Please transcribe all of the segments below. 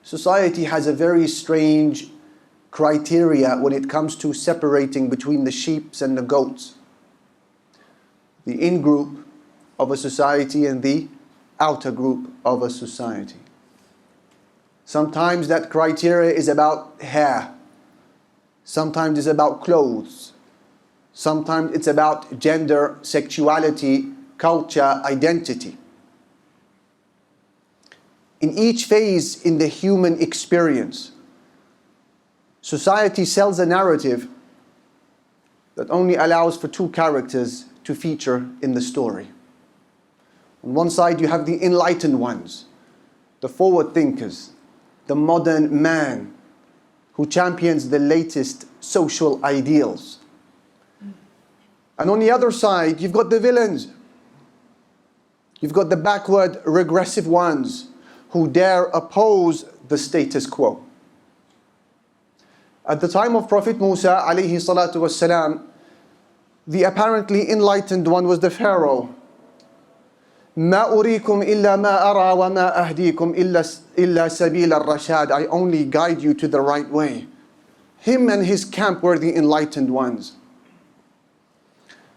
Society has a very strange criteria when it comes to separating between the sheep and the goats. The in group of a society and the outer group of a society. Sometimes that criteria is about hair. Sometimes it's about clothes. Sometimes it's about gender, sexuality, culture, identity. In each phase in the human experience, society sells a narrative that only allows for two characters to feature in the story. On one side you have the enlightened ones, the forward thinkers, the modern man who champions the latest social ideals. And on the other side you've got the villains. You've got the backward, regressive ones who dare oppose the status quo. At the time of Prophet Musa alayhi salatu wassalam, the apparently enlightened one was the Pharaoh. ما أريكم إلا ما أرى وما أهديكم إلا سبيل الرشاد. I only guide you to the right way. Him and his camp were the enlightened ones.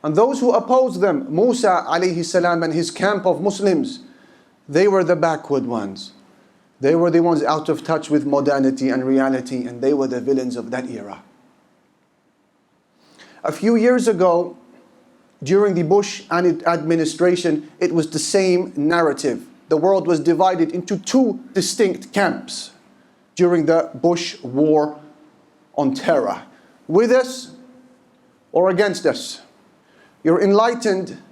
And those who opposed them, Musa alayhi salam and his camp of Muslims, they were the backward ones. They were the ones out of touch with modernity and reality, and they were the villains of that era. A few years ago, during the Bush administration, it was the same narrative. The world was divided into two distinct camps during the Bush war on terror. With us or against us. You're enlightened,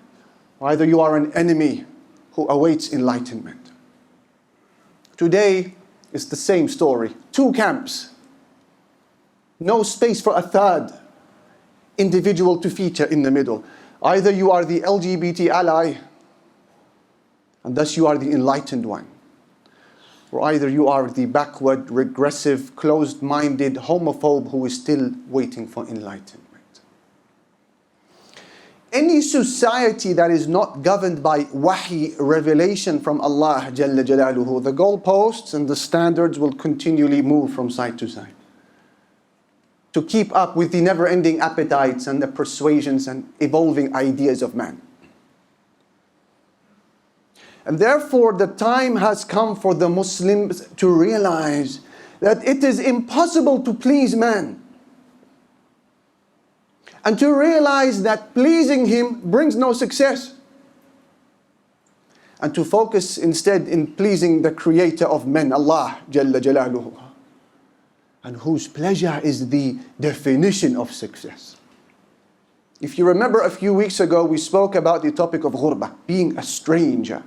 or either you are an enemy who awaits enlightenment. Today, it's the same story. Two camps. No space for a third individual to feature in the middle. Either you are the LGBT ally, and thus you are the enlightened one. Or either you are the backward, regressive, closed-minded homophobe who is still waiting for enlightenment. Any society that is not governed by wahi, revelation from Allah Jalla Jalaluhu, the goalposts and the standards will continually move from side to side to keep up with the never-ending appetites and the persuasions and evolving ideas of man. And therefore the time has come for the Muslims to realize that it is impossible to please man, and to realize that pleasing him brings no success, and to focus instead in pleasing the creator of men, Allah Jalla Jalaluhu, and whose pleasure is the definition of success. If you remember a few weeks ago, we spoke about the topic of ghurba, being a stranger.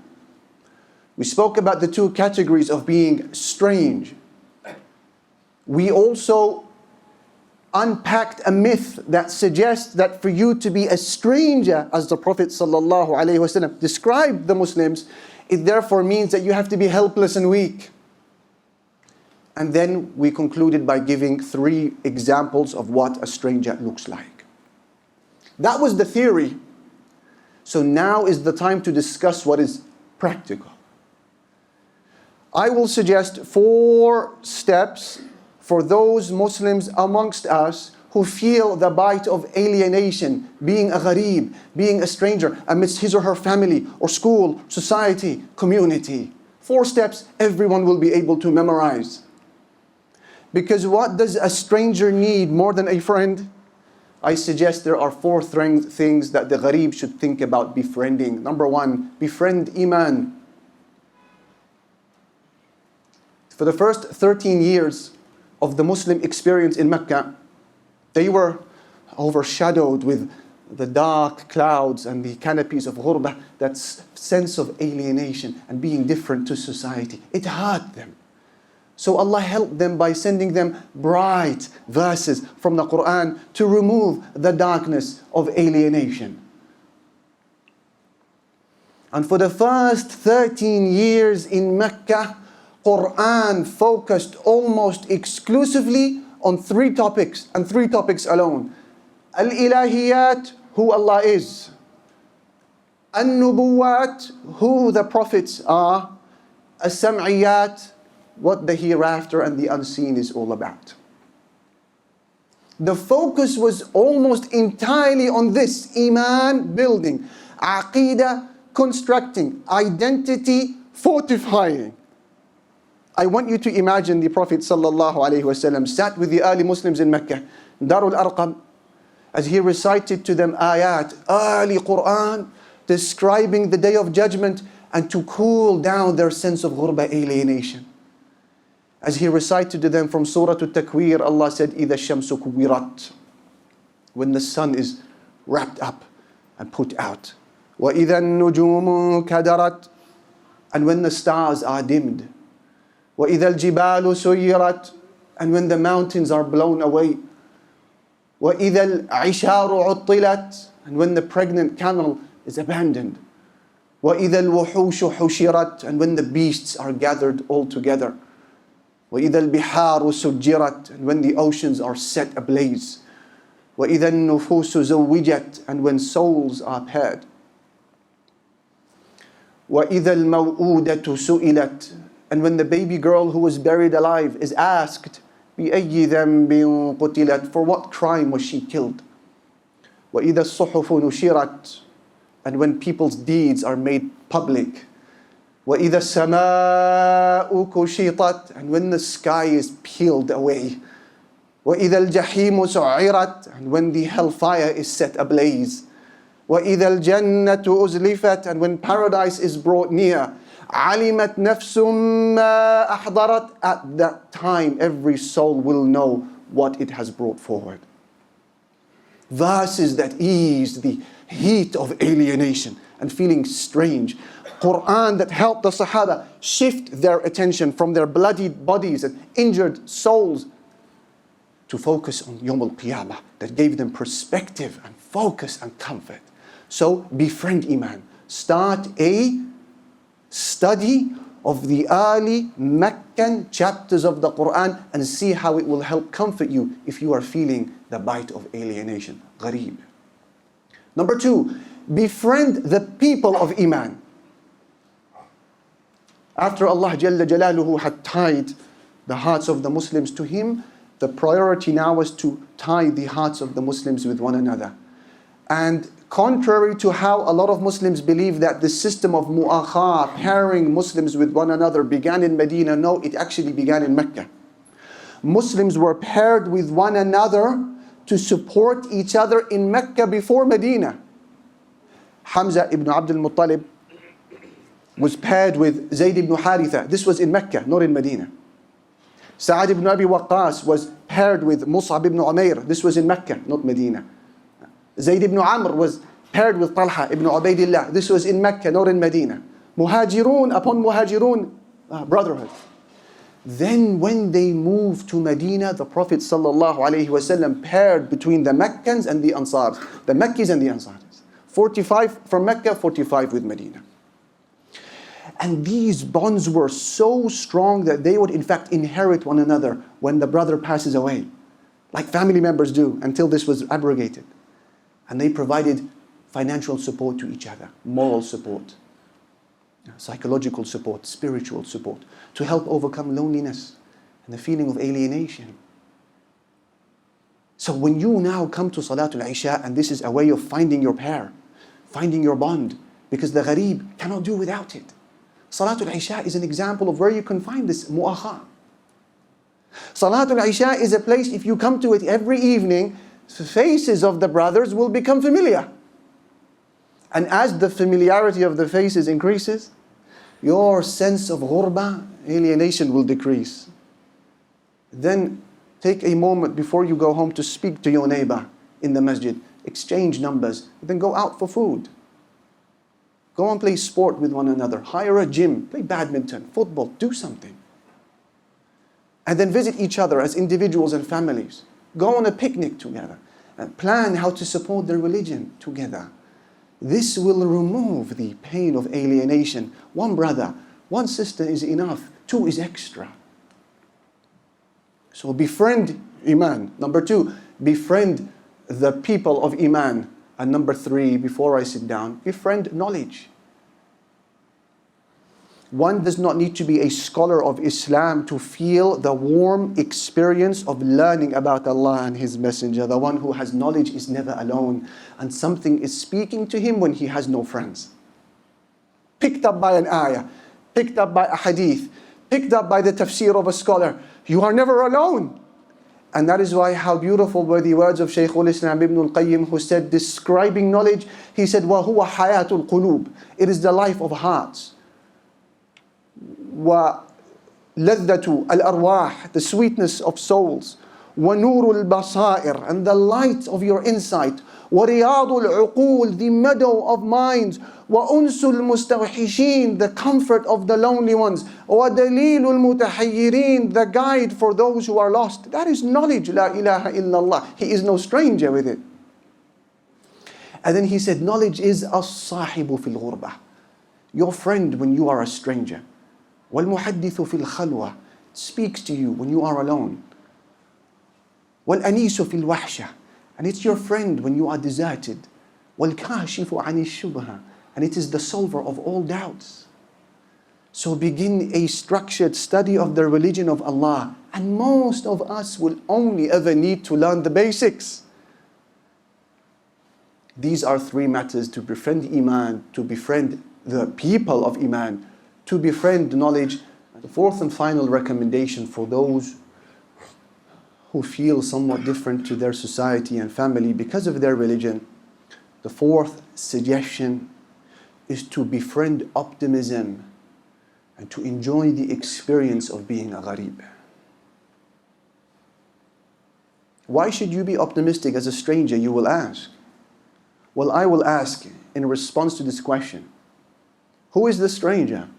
We spoke about the two categories of being strange. We also unpacked a myth that suggests that for you to be a stranger, as the Prophet ﷺ described the Muslims, it therefore means that you have to be helpless and weak. And then we concluded by giving 3 examples of what a stranger looks like. That was the theory. So now is the time to discuss what is practical. I will suggest 4 steps for those Muslims amongst us who feel the bite of alienation, being a gharib, being a stranger amidst his or her family or school, society, community. 4 steps everyone will be able to memorize. Because what does a stranger need more than a friend? I suggest there are 4 things that the gharib should think about befriending. Number 1, befriend iman. For the first 13 years of the Muslim experience in Mecca, they were overshadowed with the dark clouds and the canopies of ghurba, that sense of alienation and being different to society. It hurt them. So Allah helped them by sending them bright verses from the Quran to remove the darkness of alienation. And for the first 13 years in Mecca, Quran focused almost exclusively on 3 topics, and 3 topics alone. Al-Ilahiyat, who Allah is. An-Nubuwat, who the prophets are. As-Sam'iyat, what the hereafter and the unseen is all about. The focus was almost entirely on this: Iman building, Aqidah constructing, identity fortifying. I want you to imagine the Prophet ﷺ sat with the early Muslims in Mecca, Darul Arqam, as he recited to them ayat, early Quran, describing the day of judgment, and to cool down their sense of ghurba, alienation. As he recited to them from Surah At-Takwir, Allah said, إِذَا الشَّمْسُ كُوِّرَتْ, when the sun is wrapped up and put out. وَإِذَا النُّجُومُ كَدَرَتْ, and when the stars are dimmed. وَإِذَا الْجِبَالُ سُيِّرَتْ, and when the mountains are blown away. وَإِذَا الْعِشَارُ عُطِّلَتْ, and when the pregnant camel is abandoned. وَإِذَا الْوُحُوشُ حُشِرَتْ, and when the beasts are gathered all together. وَإِذَا الْبِحَارُ سُجِّرَتْ, and when the oceans are set ablaze. وَإِذَا النُّفُوسُ زُوِّجَتْ, and when souls are paired. وَإِذَا الْمَوْءُودَةُ سُئِلَتْ, and when the baby girl who was buried alive is asked, بِأَيِّ ذَنْبٍ قُتِلَتْ, for what crime was she killed? وَإِذَا الصُّحُفُ نُشِرَتْ, and when people's deeds are made public. وَإِذَا السَّمَاءُ كُشِطَتْ, and when the sky is peeled away. وَإِذَا الْجَحِيمُ سُعِّرَتْ, and when the hellfire is set ablaze. وَإِذَا الْجَنَّةُ أُزْلِفَتْ, and when paradise is brought near. عَلِمَتْ نَفْسٌ مَا أَحْضَرَتْ, at that time every soul will know what it has brought forward. Verses that ease the heat of alienation and feeling strange. Quran that helped the Sahaba shift their attention from their bloodied bodies and injured souls to focus on Yawm al-Qiyamah, that gave them perspective and focus and comfort. So befriend Iman. Start a study of the early Meccan chapters of the Quran and see how it will help comfort you if you are feeling the bite of alienation. Gharib. Number 2, befriend the people of Iman. After Allah Jalla Jalaluhu had tied the hearts of the Muslims to Him, the priority now was to tie the hearts of the Muslims with one another. And contrary to how a lot of Muslims believe that the system of mu'akha, pairing Muslims with one another, began in Medina, no, it actually began in Mecca. Muslims were paired with one another to support each other in Mecca before Medina. Hamza ibn Abdul Muttalib was paired with Zayd ibn Haritha. This was in Mecca, not in Medina. Sa'ad ibn Abi Waqqas was paired with Mus'ab ibn Umair. This was in Mecca, not Medina. Zayd ibn Amr was paired with Talha ibn Ubaidillah. This was in Mecca, not in Medina. Muhajirun upon Muhajirun, brotherhood. Then when they moved to Medina, the Prophet ﷺ paired between the Meccans and the Ansars. The Mekkis and the Ansars. 45 from Mecca, 45 with Medina. And these bonds were so strong that they would in fact inherit one another when the brother passes away, like family members do, until this was abrogated. And they provided financial support to each other, moral support, psychological support, spiritual support, to help overcome loneliness and the feeling of alienation. So when you now come to Salatul Isha, and this is a way of finding your pair, finding your bond, because the gharib cannot do without it. Salatul Isha is an example of where you can find this mu'akha. Salatul Isha is a place, if you come to it every evening, the faces of the brothers will become familiar. And as the familiarity of the faces increases, your sense of ghurba, alienation, will decrease. Then take a moment before you go home to speak to your neighbor in the masjid. Exchange numbers. Then go out for food. Go and play sport with one another. Hire a gym. Play badminton, football. Do something. And then visit each other as individuals and families. Go on a picnic together. And plan how to support their religion together. This will remove the pain of alienation. One brother, one sister is enough. 2 is extra. So befriend Iman. Number 2, befriend the people of Iman. And number 3, before I sit down, befriend knowledge. One does not need to be a scholar of Islam to feel the warm experience of learning about Allah and His Messenger. The one who has knowledge is never alone, and something is speaking to him when he has no friends. Picked up by an ayah, picked up by a hadith, picked up by the tafsir of a scholar. You are never alone. And that is why how beautiful were the words of Shaykh al-Islam Ibn al-Qayyim, who said, describing knowledge, he said, وَهُوَ حَيَاةُ الْقُلُوبِ. It is the life of hearts. وَلَذَّةُ الْأَرْوَاحِ. The sweetness of souls. وَنُورُ الْبَصَائِرِ. And the light of your insight. وَرِيَاضُ الْعُقُولِ. The meadow of minds. وَأُنْسُ الْمُسْتَوْحِشِينَ. The comfort of the lonely ones. وَدَلِيلُ الْمُتَحَيِّرِينَ. The guide for those who are lost. That is knowledge. La ilaha illallah. He is no stranger with it. And then he said, knowledge is as-sahibu fil ghurba. Your friend when you are a stranger. وَالْمُحَدِّثُ فِي الْخَلْوَةِ. Speaks to you when you are alone. وَالْأَنِيسُ فِي الْوَحْشَةِ. And it's your friend when you are deserted. وَالْكَاشِفُ عَنِ الشُّبْهَةِ. And it is the solver of all doubts. So begin a structured study of the religion of Allah. And most of us will only ever need to learn the basics. These are three matters: to befriend Iman, to befriend the people of Iman, to befriend knowledge. And the fourth and final recommendation for those who feel somewhat different to their society and family because of their religion, the fourth suggestion is to befriend optimism and to enjoy the experience of being a gharib. Why should you be optimistic as a stranger, you will ask? Well, I will ask in response to this question, who is the stranger?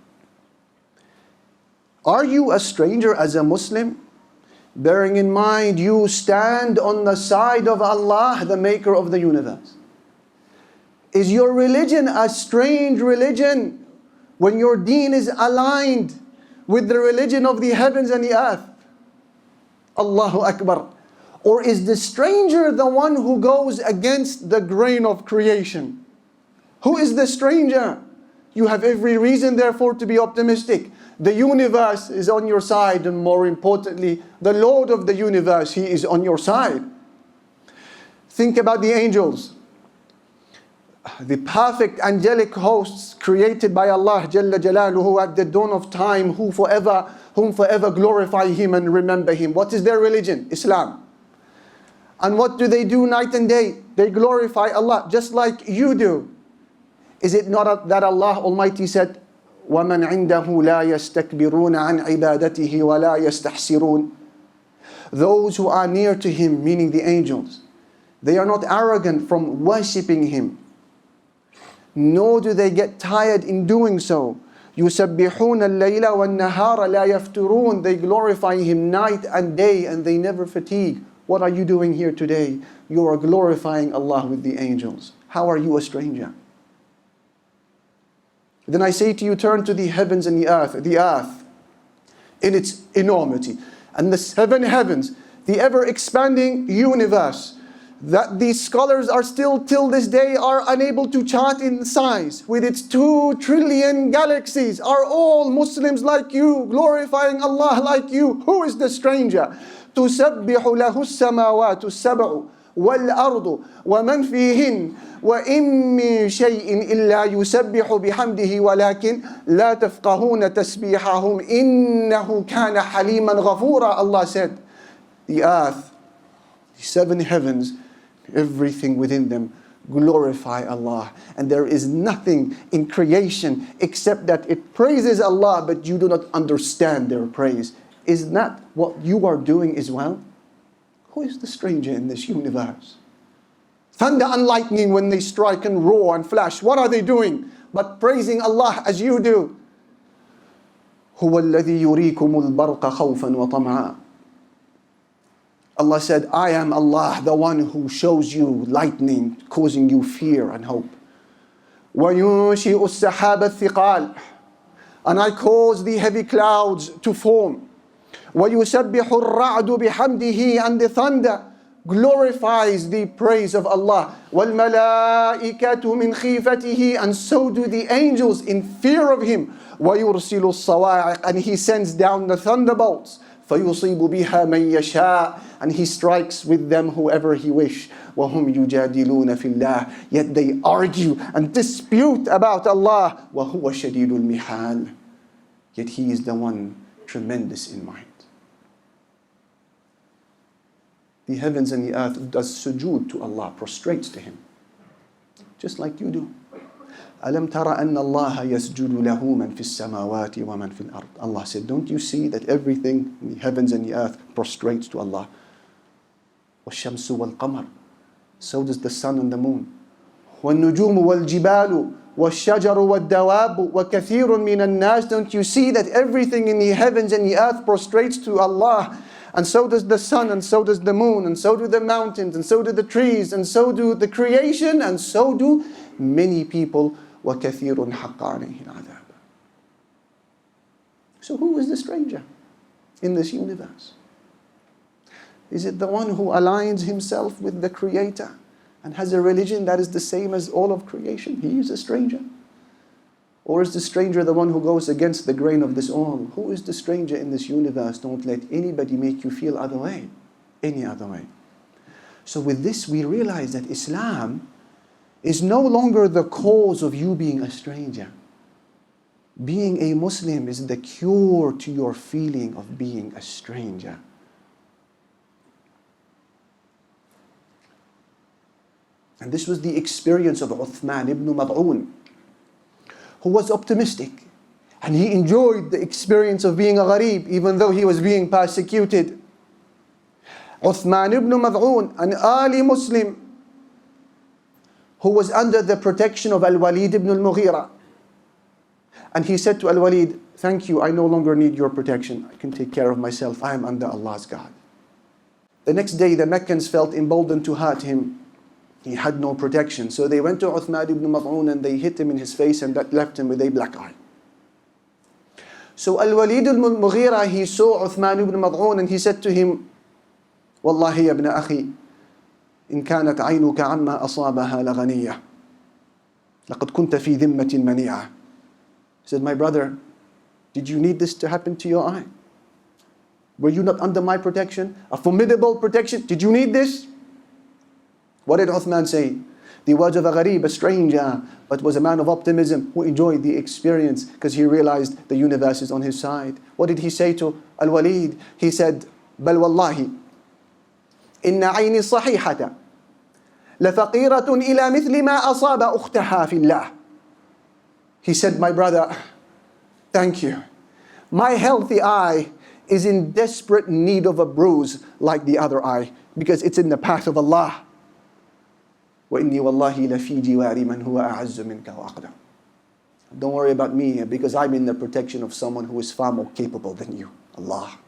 Are you a stranger as a Muslim? Bearing in mind you stand on the side of Allah, the maker of the universe. Is your religion a strange religion when your deen is aligned with the religion of the heavens and the earth? Allahu Akbar. Or is the stranger the one who goes against the grain of creation? Who is the stranger? You have every reason therefore to be optimistic. The universe is on your side, and more importantly, the Lord of the universe, He is on your side. Think about the angels. The perfect angelic hosts created by Allah Jalla Jalaluhu at the dawn of time, whom forever glorify Him and remember Him. What is their religion? Islam. And what do they do night and day? They glorify Allah just like you do. Is it not that Allah Almighty said, وَمَنْ عِنْدَهُ لَا يَسْتَكْبِرُونَ عَنْ عِبَادَتِهِ وَلَا يَسْتَحْسِرُونَ. Those who are near to Him, meaning the angels, they are not arrogant from worshipping Him, nor do they get tired in doing so. يُسَبِّحُونَ اللَّيْلَ وَالنَّهَارَ لَا يَفْتُرُونَ. They glorify Him night and day and they never fatigue. What are you doing here today? You are glorifying Allah with the angels. How are you a stranger? Then I say to you, turn to the heavens and the earth in its enormity, and the seven heavens, the ever-expanding universe, that these scholars are still till this day are unable to chart in size, with its 2 trillion galaxies, are all Muslims like you, glorifying Allah like you. Who is the stranger? تُسَبِّحُ لَهُ السَّمَاوَاتُ السَّبْعُ وَالْأَرْضُ وَمَنْ فِيهِنْ وَإِن مِّن شَيْءٍ إِلَّا يُسَبِّحُ بِحَمْدِهِ وَلَكِنْ لَا تَفْقَهُونَ تَسْبِيحَهُمْ إِنَّهُ كَانَ حَلِيمًا غَفُورًا. Allah said, the earth, the 7 heavens, everything within them glorify Allah. And there is nothing in creation except that it praises Allah, but you do not understand their praise. Is that what you are doing as well? Who is the stranger in this universe? Thunder and lightning, when they strike and roar and flash, what are they doing but praising Allah as you do? هُوَ الَّذِي يُرِيكُمُ الْبَرْقَ خَوْفًا وَطَمْعًا. Allah said, I am Allah, the one who shows you lightning, causing you fear and hope. وَيُنْشِئُ السَّحَابَ الثِّقَالِ. And I cause the heavy clouds to form. وَيُسَبِّحُ الرَّعْدُ بِحَمْدِهِ. And the thunder glorifies the praise of Allah. وَالْمَلَائِكَةُ مِنْ خِيفَتِهِ, and so do the angels in fear of Him. وَيُرْسِلُ الصَّوَاعِقَ, and He sends down the thunderbolts. فَيُصِيبُ بِهَا مَنْ يَشَاءُ, and He strikes with them whoever He wish. وَهُمْ يُجَادِلُونَ فِي اللَّهِ, yet they argue and dispute about Allah. وَهُوَ شَدِيدُ الْمِحَالِ, yet He is the one tremendous in might. The heavens and the earth does sujood to Allah, prostrates to Him, just like you do. أَلَمْ تَرَ أَنَّ اللَّهَ يَسْجُدُ لَهُ مَنْ فِي السَّمَاوَاتِ وَمَنْ فِي الْأَرْضِ. Allah said, don't you see that everything in the heavens and the earth prostrates to Allah? وَالشَّمْسُ وَالْقَمَرُ, so does the sun and the moon. وَالنُّجُومُ وَالْجِبَالُ وَالشَّجَرُ وَالدَّوَابُ وَكَثِيرٌ مِّنَ النَّاسِ. Don't you see that everything in the heavens and the earth prostrates to Allah? And so does the sun, and so does the moon, and so do the mountains, and so do the trees, and so do the creation, and so do many people. وَكَثِيرٌ حَقَّ عَلَيْهِ الْعَذَابُ. So who is the stranger in this universe? Is it the one who aligns himself with the Creator and has a religion that is the same as all of creation? He is a stranger. Or is the stranger the one who goes against the grain of this all? Who is the stranger in this universe? Don't let anybody make you feel other way, any other way. So with this we realize that Islam is no longer the cause of you being a stranger. Being a Muslim is the cure to your feeling of being a stranger. And this was the experience of Uthman ibn Mad'un, who was optimistic. And he enjoyed the experience of being a gharib, even though he was being persecuted. Uthman ibn Mad'un, an early Muslim, who was under the protection of Al-Walid ibn al-Mughira. And he said to Al-Walid, thank you, I no longer need your protection. I can take care of myself. I am under Allah's guard. The next day, the Meccans felt emboldened to hurt him. He had no protection. So they went to Uthman ibn Mad'un and they hit him in his face, and that left him with a black eye. So Al-Walid al-Mughira, he saw Uthman ibn Mad'un and he said to him, Wallahi ya ibn akhi, in kanat aynuka amma asabaha laghaniya, laqad kunta fi dhimmatin mani'a. He said, my brother, did you need this to happen to your eye? Were you not under my protection? A formidable protection? Did you need this? What did Uthman say? The words of a gharib, a stranger, but was a man of optimism who enjoyed the experience because he realized the universe is on his side. What did he say to Al-Walid? He said, بل والله إن عيني الصحيحة لفقيرة إلى مثل ما أصاب أختها في الله. He said, my brother, thank you. My healthy eye is in desperate need of a bruise like the other eye, because it's in the path of Allah. وَإِنِّي وَاللَّهِ لَفِي جِوَارِ مَنْ هُوَ أَعَزُّ مِنْكَ وَأَقْدَمُ. Don't worry about me, because I'm in the protection of someone who is far more capable than you, Allah.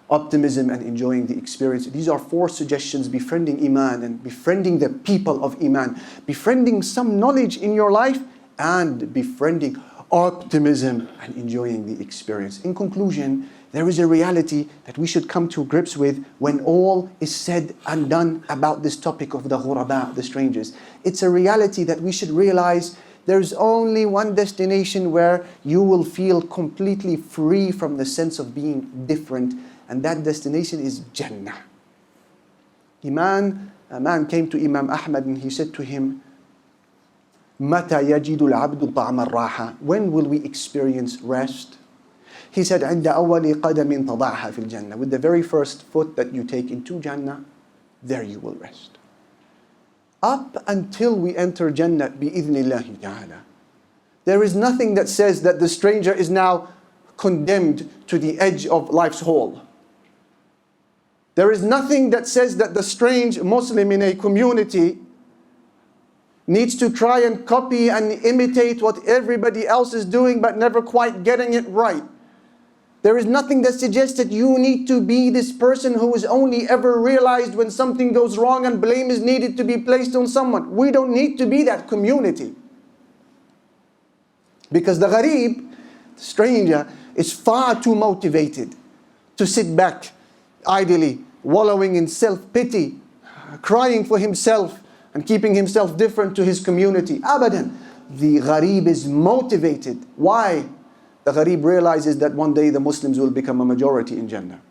Optimism and enjoying the experience. These are 4 suggestions: befriending Iman and befriending the people of Iman, befriending some knowledge in your life, and befriending optimism and enjoying the experience. In conclusion, there is a reality that we should come to grips with when all is said and done about this topic of the ghuraba, the strangers. It's a reality that we should realize there's only one destination where you will feel completely free from the sense of being different, and that destination is Jannah. A man came to Imam Ahmad and he said to him, مَتَى يَجِدُ الْعَبْدُ طَعْمَ الرَّاحَةِ, when will we experience rest? He said, عند أول قدم تضعها في الجنة, with the very first foot that you take into Jannah, there you will rest. Up until we enter Jannah, بإذن الله تعالى, there is nothing that says that the stranger is now condemned to the edge of life's hole. There is nothing that says that the strange Muslim in a community needs to try and copy and imitate what everybody else is doing but never quite getting it right. There is nothing that suggests that you need to be this person who is only ever realized when something goes wrong and blame is needed to be placed on someone. We don't need to be that community. Because the gharib, the stranger, is far too motivated to sit back idly wallowing in self-pity, crying for himself and keeping himself different to his community. Abadan. The gharib is motivated. Why? The gharib realizes that one day the Muslims will become a majority in Jannah.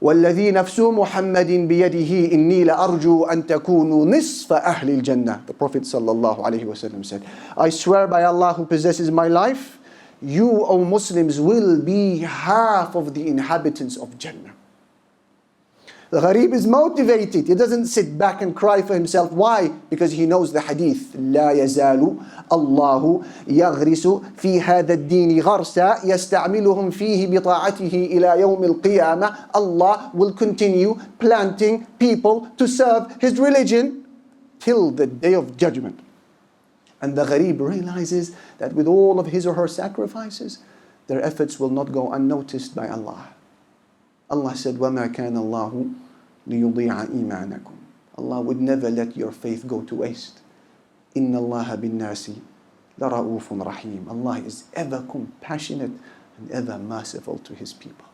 وَالَّذِي نَفْسُ مُحَمَّدٍ بِيَدِهِ إِنِّي لَأَرْجُو أَن تَكُونُوا نِصْفَ أَهْلِ الْجَنَّةِ. The Prophet ﷺ said, I swear by Allah who possesses my life, you, O Muslims, will be half of the inhabitants of Jannah. The gharib is motivated. He doesn't sit back and cry for himself. Why? Because he knows the hadith. لا يزال الله يغرس في هذا الدين غرسا يستعملهم فيه بطاعته إلى يوم القيامة. Allah will continue planting people to serve His religion till the day of judgment. And the gharib realizes that with all of his or her sacrifices, their efforts will not go unnoticed by Allah. Allah said, وَمَا كَانَ اللَّهُ لِيُضِيعَ إِيمَانَكُمْ. Allah would never let your faith go to waste. إِنَّ اللَّهَ بِالنَّاسِ لَرَؤُوفٌ رَحِيمٌ. Allah is ever compassionate and ever merciful to His people.